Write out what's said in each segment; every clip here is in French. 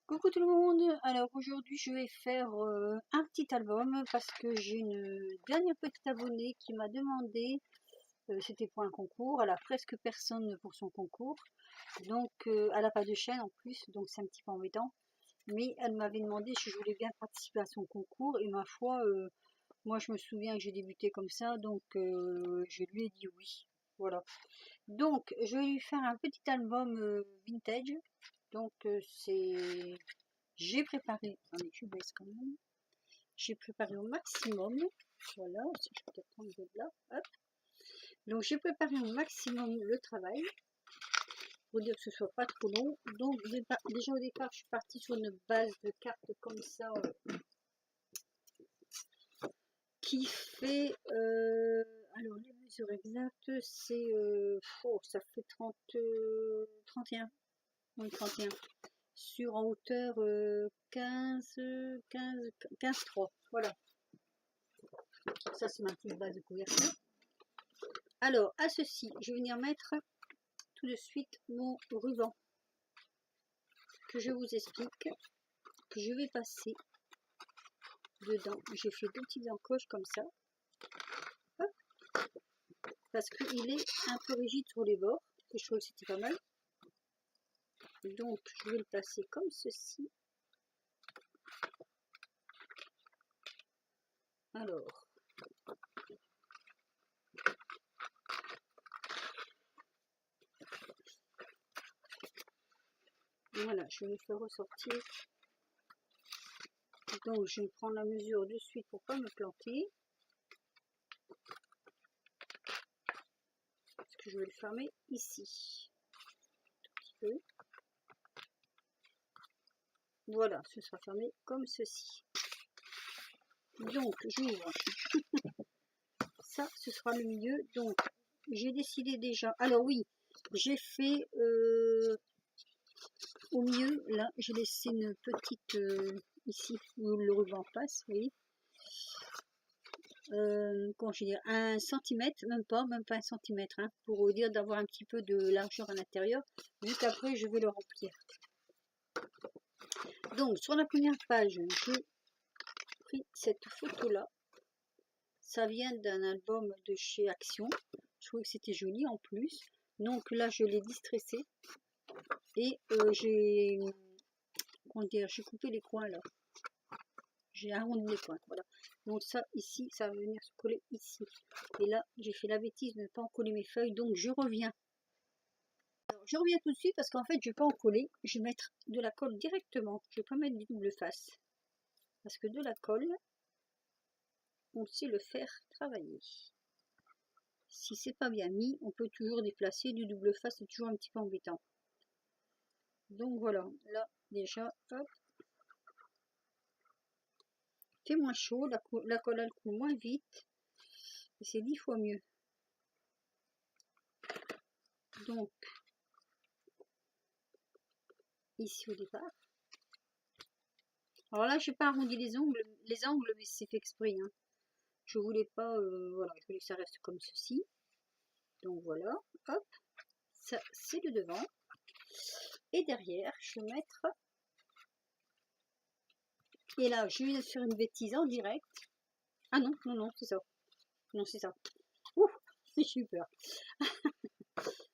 Coucou tout le monde, alors aujourd'hui je vais faire un petit album parce que j'ai une dernière petite abonnée qui m'a demandé, c'était pour un concours, elle a presque personne pour son concours, donc elle n'a pas de chaîne en plus, donc c'est un petit peu embêtant, mais elle m'avait demandé si je voulais bien participer à son concours et ma foi, moi je me souviens que j'ai débuté comme ça, donc je lui ai dit oui, voilà. Donc je vais lui faire un petit album vintage, donc c'est... J'ai préparé, attendez, je baisse quand même. J'ai préparé au maximum. Voilà, si je peux peut-être prendre de là. Hop. Donc j'ai préparé au maximum le travail pour dire que ce soit pas trop long. Donc déjà au départ, je suis partie sur une base de cartes comme ça qui fait. Alors les mesures exactes, c'est. Ça fait 31. Oui, 31. Sur en hauteur 15, 3. Voilà. Ça, c'est ma petite base de couverture. Alors, à ceci, je vais venir mettre tout de suite mon ruban que je vous explique, que je vais passer dedans. J'ai fait deux petites encoches comme ça. Hop, parce qu'il est un peu rigide sur les bords, que je trouve que c'était pas mal. Donc, je vais le placer comme ceci. Alors, voilà, je vais le faire ressortir. Donc, je vais prendre la mesure de suite pour pas me planter. Parce que je vais le fermer ici. Un petit peu. Voilà, ce sera fermé comme ceci. Donc, j'ouvre. Ça, ce sera le milieu. Donc, j'ai décidé déjà. Alors oui, j'ai fait au milieu, là, j'ai laissé une petite ici où le ruban passe, vous voyez. Comment je vais dire, 1 cm, même pas 1 cm, hein, pour dire d'avoir un petit peu de largeur à l'intérieur, vu qu'après je vais le remplir. Donc, sur la première page, j'ai pris cette photo-là. Ça vient d'un album de chez Action. Je trouvais que c'était joli en plus. Donc là, je l'ai distressé. Et j'ai coupé les coins là. J'ai arrondi les coins. Voilà. Donc ça, ici, ça va venir se coller ici. Et là, j'ai fait la bêtise de ne pas en coller mes feuilles. Donc je reviens. Alors, je reviens tout de suite parce qu'en fait, je ne vais pas en coller. Je vais mettre de la colle directement. Je ne vais pas mettre du double face. Parce que de la colle, on sait le faire travailler. Si c'est pas bien mis, on peut toujours déplacer. Du double face, c'est toujours un petit peu embêtant. Donc voilà, là déjà, hop. Il fait moins chaud, la colle elle coule moins vite. Et c'est 10 fois mieux. Donc, ici au départ. Alors là, je n'ai pas arrondi les angles, mais c'est fait exprès. Hein. Je voulais pas, voilà, je voulais que ça reste comme ceci. Donc voilà, hop. Ça, c'est le devant. Et derrière, je vais mettre... Et là, je vais faire une bêtise en direct. Ah non, non, non, c'est ça. Non, c'est ça. Ouh, j'ai eu peur.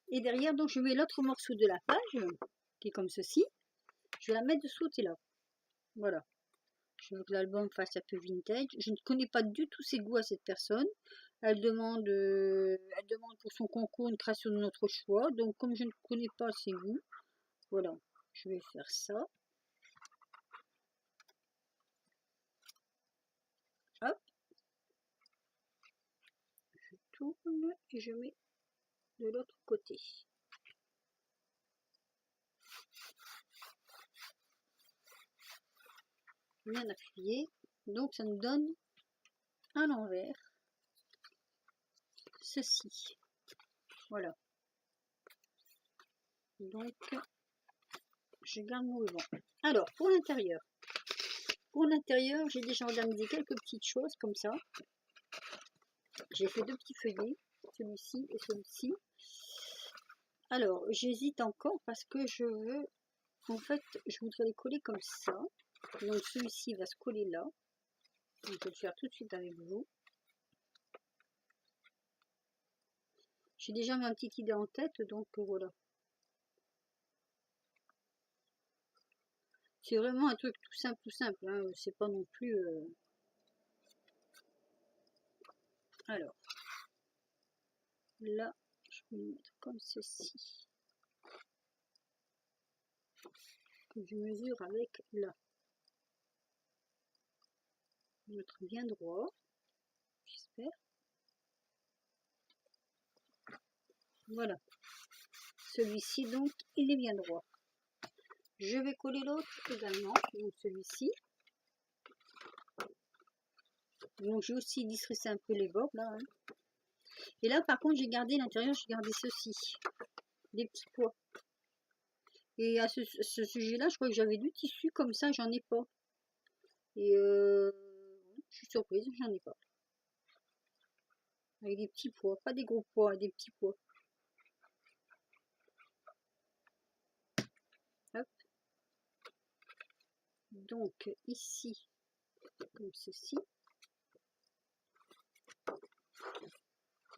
Et derrière, donc, je mets l'autre morceau de la page, qui est comme ceci. Je vais la mettre dessous et là. Voilà. Je veux que l'album fasse un peu vintage. Je ne connais pas du tout ses goûts à cette personne. Elle demande pour son concours une création de notre choix. Donc, comme je ne connais pas ses goûts, voilà. Je vais faire ça. Hop. Je tourne et je mets de l'autre côté. Bien appuyé. Donc, ça nous donne à l'envers ceci. Voilà. Donc, je garde mon ruban. Alors, pour l'intérieur. Pour l'intérieur, j'ai déjà organisé quelques petites choses comme ça. J'ai fait deux petits feuillets, celui-ci et celui-ci. Alors, j'hésite encore parce que je veux En fait, je voudrais les coller comme ça. Donc celui-ci va se coller là. Donc, je vais le faire tout de suite avec vous. J'ai déjà ma petite idée en tête, donc voilà. C'est vraiment un truc tout simple, hein. C'est pas non plus... Alors, là, je vais le mettre comme ceci. Que je mesure avec là. Je vais mettre bien droit, j'espère. Voilà. Celui-ci, donc, il est bien droit. Je vais coller l'autre également, donc celui-ci. Donc j'ai aussi distressé un peu les bords là. Hein. Et là par contre j'ai gardé l'intérieur, j'ai gardé ceci, des petits pois. Et à ce sujet-là, je crois que j'avais du tissu comme ça, j'en ai pas. Et je suis surprise, j'en ai pas. Avec des petits pois, pas des gros pois, des petits pois. Hop. Donc ici, comme ceci.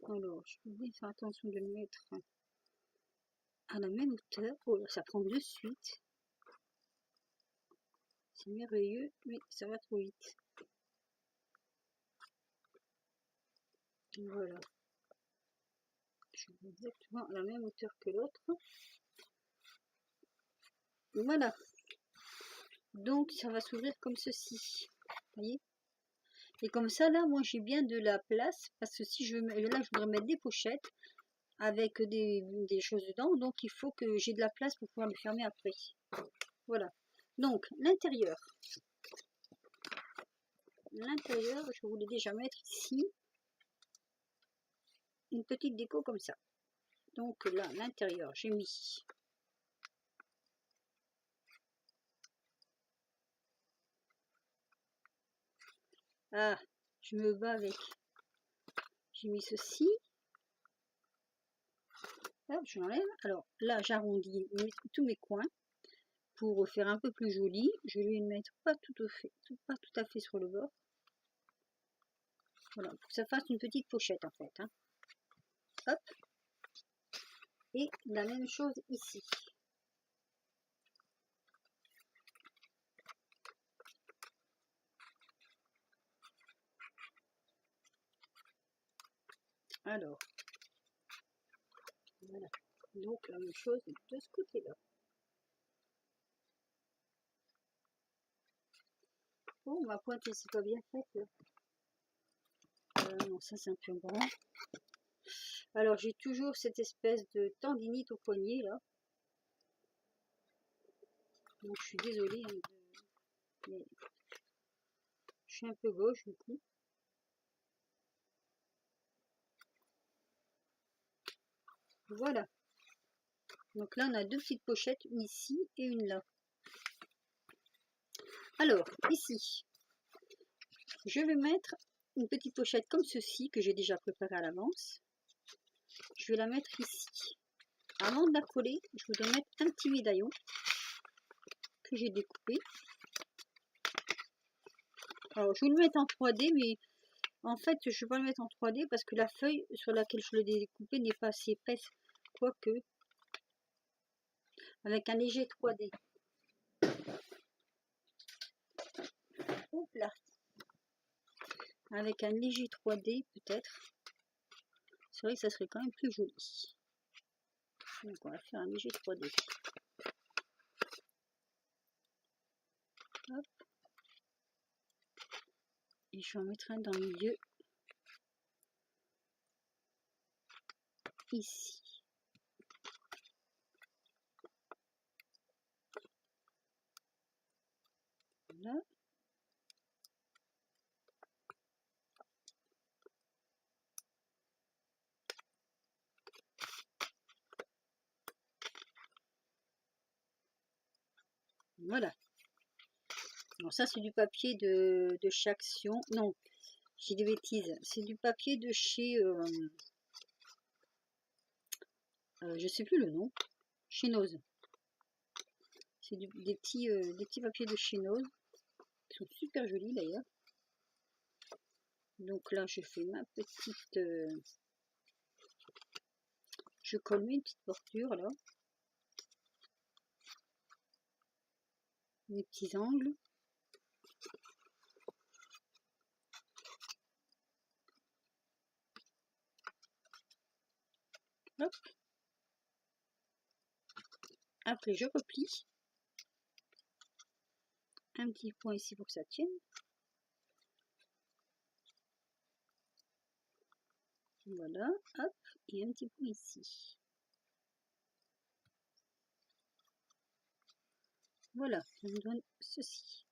Alors, je vais faire attention de le mettre à la même hauteur. Oh là, ça prend de suite. C'est merveilleux, mais ça va trop vite. Voilà. Je vais exactement à la même hauteur que l'autre. Voilà. Donc, ça va s'ouvrir comme ceci. Vous voyez? Et comme ça, là, moi, j'ai bien de la place. Parce que si je veux, là, je voudrais mettre des pochettes avec des choses dedans. Donc, il faut que j'ai de la place pour pouvoir le fermer après. Voilà. Donc, l'intérieur. L'intérieur, je voulais déjà mettre ici une petite déco comme ça. Donc là, l'intérieur, j'ai mis je me bats avec. J'ai mis ceci. Hop, je l'enlève. Alors là, j'arrondis tous mes coins pour faire un peu plus joli. Je vais le mettre pas tout à fait sur le bord. Voilà, pour que ça fasse une petite pochette en fait. Hein. Hop. Et la même chose ici. Alors, voilà. Donc la même chose de ce côté-là. Oh, ma pointe, c'est pas bien faite là. Non, ça c'est un peu grand. Alors j'ai toujours cette espèce de tendinite au poignet là. Donc je suis désolée, hein, mais je suis un peu gauche du coup. Voilà. Donc là on a deux petites pochettes, une ici et une là. Alors ici, je vais mettre une petite pochette comme ceci que j'ai déjà préparée à l'avance. Je vais la mettre ici. Avant de la coller, je voudrais mettre un petit médaillon que j'ai découpé. Alors je vais le mettre en 3D, mais en fait je ne vais pas le mettre en 3D parce que la feuille sur laquelle je l'ai découpé n'est pas assez épaisse, quoique avec un léger 3D. Hop là. Avec un léger 3D peut-être. C'est vrai que ça serait quand même plus joli. Donc on va faire un léger 3D. Hop. Et je vais en mettre un dans le milieu. Ici. Voilà. Voilà. Alors ça c'est du papier de chez Action. Non, j'ai des bêtises. C'est du papier de chez... je sais plus le nom. Chez Nose. C'est des petits papiers de chinose. Ils sont super jolis d'ailleurs. Donc là, je fais ma petite... je colle mes petites bordures là. Mes petits angles. Hop. Après, je replie. Un petit point ici pour que ça tienne. Voilà, hop, et un petit point ici. Voilà, ça me donne ceci.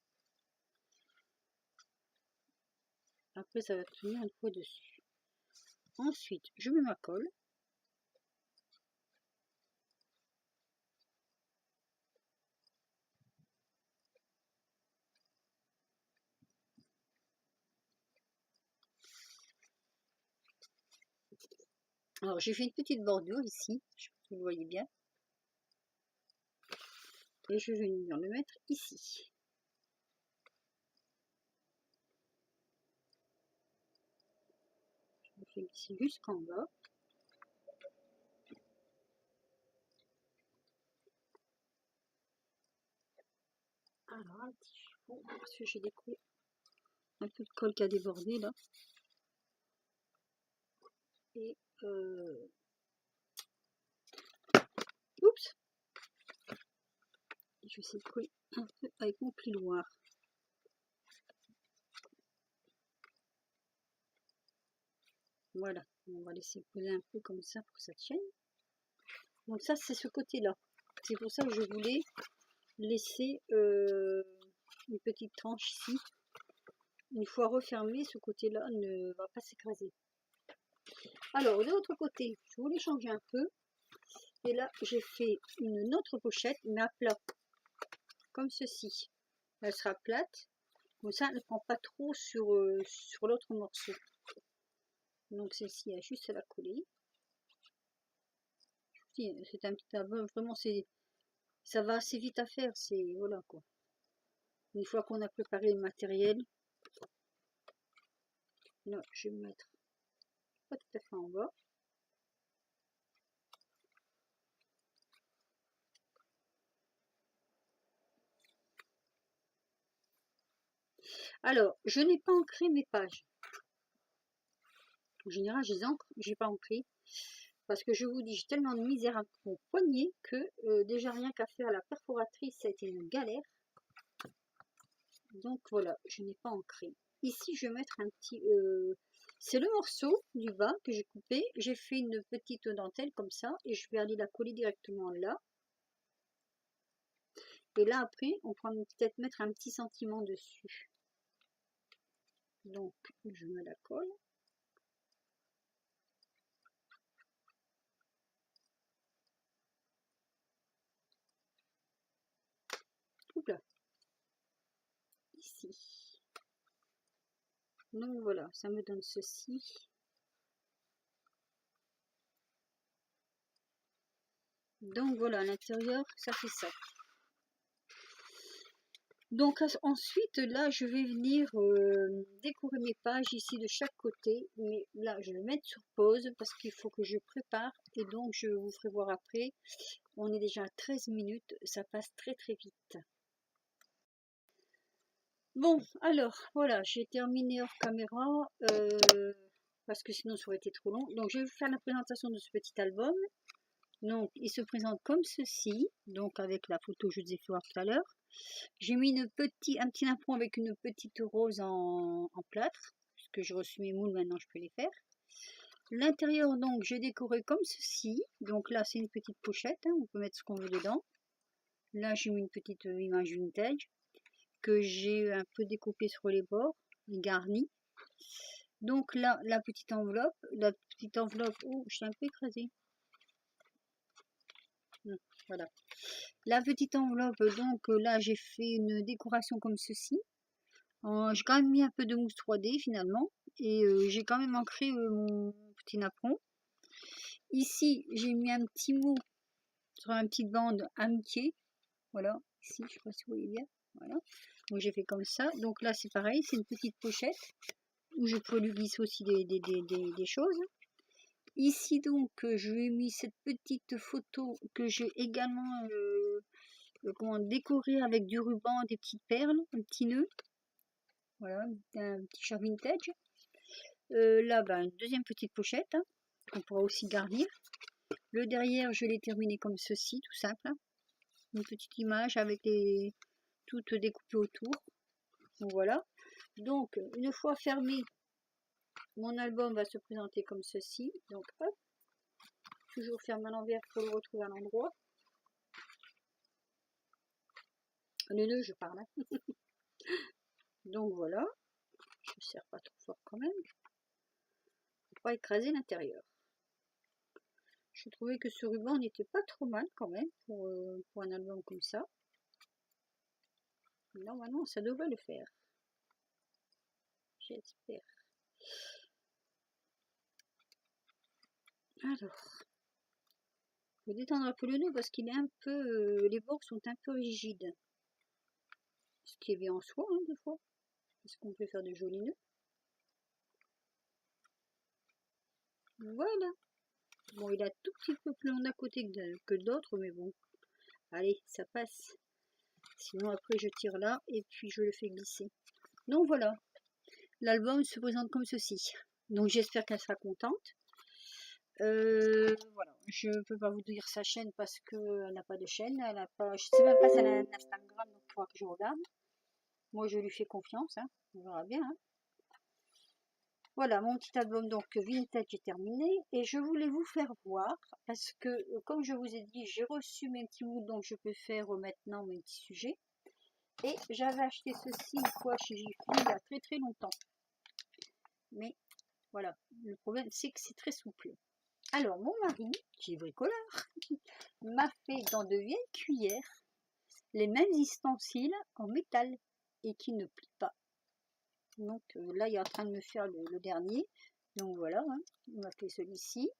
Après, ça va tenir un peu dessus. Ensuite, je mets ma colle. Alors, j'ai fait une petite bordure ici, je sais pas si vous le voyez bien. Et je vais venir le mettre ici. Je le fais ici jusqu'en bas. Alors, un petit chiffon, parce que j'ai découvert un peu de colle qui a débordé là. Et oups, je vais essayer de coller un peu avec mon plioir. Voilà, on va laisser poser un peu comme ça pour que ça tienne. Donc ça, c'est ce côté-là. C'est pour ça que je voulais laisser une petite tranche ici. Une fois refermé, ce côté-là ne va pas s'écraser. Alors, de l'autre côté, je voulais changer un peu. Et là, j'ai fait une autre pochette, mais à plat. Comme ceci. Elle sera plate. Comme ça, elle ne prend pas trop sur l'autre morceau. Donc celle-ci, il y a juste à la coller. C'est un petit album, vraiment, ça va assez vite à faire. C'est voilà quoi. Une fois qu'on a préparé le matériel, là, je vais me mettre pas tout à fait en bas. Alors, je n'ai pas ancré mes pages. En général, je les ancre, j'ai pas ancré. Parce que je vous dis, j'ai tellement de misère à mon poignet que déjà rien qu'à faire la perforatrice, ça a été une galère. Donc voilà, je n'ai pas ancré. Ici, je vais mettre un petit... c'est le morceau du bas que j'ai coupé. J'ai fait une petite dentelle comme ça et je vais aller la coller directement là. Et là, après, on pourra peut-être mettre un petit sentiment dessus. Donc, je mets la colle. Oups là. Ici. Donc voilà, ça me donne ceci. Donc voilà, à l'intérieur, ça fait ça. Donc ensuite, là, je vais venir décorer mes pages ici de chaque côté. Mais là, je vais mettre sur pause parce qu'il faut que je prépare. Et donc, je vous ferai voir après. On est déjà à 13 minutes. Ça passe très très vite. Bon, alors, voilà, j'ai terminé hors caméra. Parce que sinon, ça aurait été trop long. Donc, je vais vous faire la présentation de ce petit album. Donc, il se présente comme ceci. Donc, avec la photo que je vous ai fait voir tout à l'heure. J'ai mis un petit napperon avec une petite rose en plâtre, puisque j'ai reçu mes moules, maintenant je peux les faire. L'intérieur, donc, j'ai décoré comme ceci. Donc là, c'est une petite pochette, hein, on peut mettre ce qu'on veut dedans. Là, j'ai mis une petite image vintage que j'ai un peu découpée sur les bords, garnie. Donc là, la petite enveloppe, oh, je suis un peu écrasée. Voilà. La petite enveloppe, donc là, j'ai fait une décoration comme ceci. J'ai quand même mis un peu de mousse 3D finalement et j'ai quand même ancré mon petit napperon. Ici, j'ai mis un petit mot sur une petite bande amitié, voilà, ici, je sais pas si vous voyez bien, voilà. Donc j'ai fait comme ça, donc là c'est pareil, c'est une petite pochette, où je peux lui glisser aussi des choses. Ici donc, je lui ai mis cette petite photo que j'ai également comment, décorée avec du ruban, des petites perles, un petit nœud. Voilà, un petit chat vintage. Là, ben, une deuxième petite pochette, hein, qu'on pourra aussi garnir. Le derrière, je l'ai terminé comme ceci, tout simple. Hein. Une petite image avec toutes découpées autour. Donc voilà. Donc, une fois fermé, mon album va se présenter comme ceci. Donc, hop. Toujours fermé à l'envers pour le retrouver à l'endroit. Le nœud, je parle. Hein. Donc voilà. Je ne serre pas trop fort quand même. Pour pas écraser l'intérieur. Je trouvais que ce ruban n'était pas trop mal quand même pour un album comme ça. Normalement, ça devrait le faire. J'espère. Alors, je vais détendre un peu le nœud parce qu'il est un peu... les bords sont un peu rigides. Ce qui est bien en soi, hein, des fois. Parce qu'on peut faire de jolis nœuds. Voilà. Bon, il est un tout petit peu plus long d'un côté que d'autres, mais bon. Allez, ça passe. Sinon, après, je tire là et puis je le fais glisser. Donc voilà. L'album se présente comme ceci. Donc j'espère qu'elle sera contente. Voilà, je ne peux pas vous dire sa chaîne parce qu'elle n'a pas de chaîne. Elle a pas, je ne sais même pas si elle a un Instagram, donc il faudra que je regarde. Moi, je lui fais confiance. Hein, on verra bien. Hein. Voilà, mon petit album donc vintage est terminé. Et je voulais vous faire voir parce que, comme je vous ai dit, j'ai reçu mes petits moods, donc je peux faire maintenant mes petits sujets. Et j'avais acheté ceci une fois chez Jiffy il y a très très longtemps. Mais voilà, le problème c'est que c'est très souple. Alors mon mari, qui est bricoleur, m'a fait dans de vieilles cuillères les mêmes ustensiles en métal et qui ne plient pas. Donc là il est en train de me faire le dernier. Donc voilà, hein, il m'a fait celui-ci.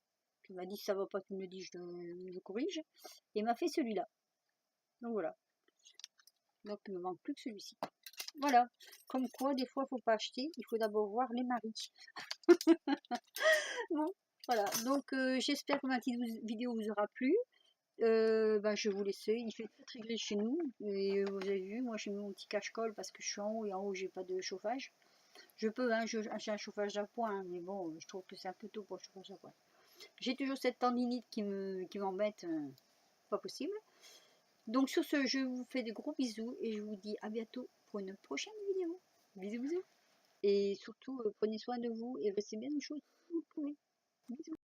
Il m'a dit ça va pas, tu me le dis, je corrige. Et il m'a fait celui-là. Donc voilà. Donc il ne me manque plus que celui-ci. Voilà, comme quoi des fois il ne faut pas acheter, il faut d'abord voir les maris. Bon, voilà, donc j'espère que ma petite vidéo vous aura plu. Ben, je vais vous laisser, il fait très gris chez nous, et vous avez vu, moi j'ai mis mon petit cache-colle parce que je suis en haut et en haut j'ai pas de chauffage. Je peux, hein, j'ai un chauffage à point, hein, mais bon, je trouve que c'est un peu tôt pour le chauffage à point. J'ai toujours cette tendinite qui m'embête, pas possible. Donc sur ce, je vous fais de gros bisous et je vous dis à bientôt pour une prochaine vidéo. Bisous bisous. Et surtout, prenez soin de vous et restez bien au chaud si vous pouvez. Bisous.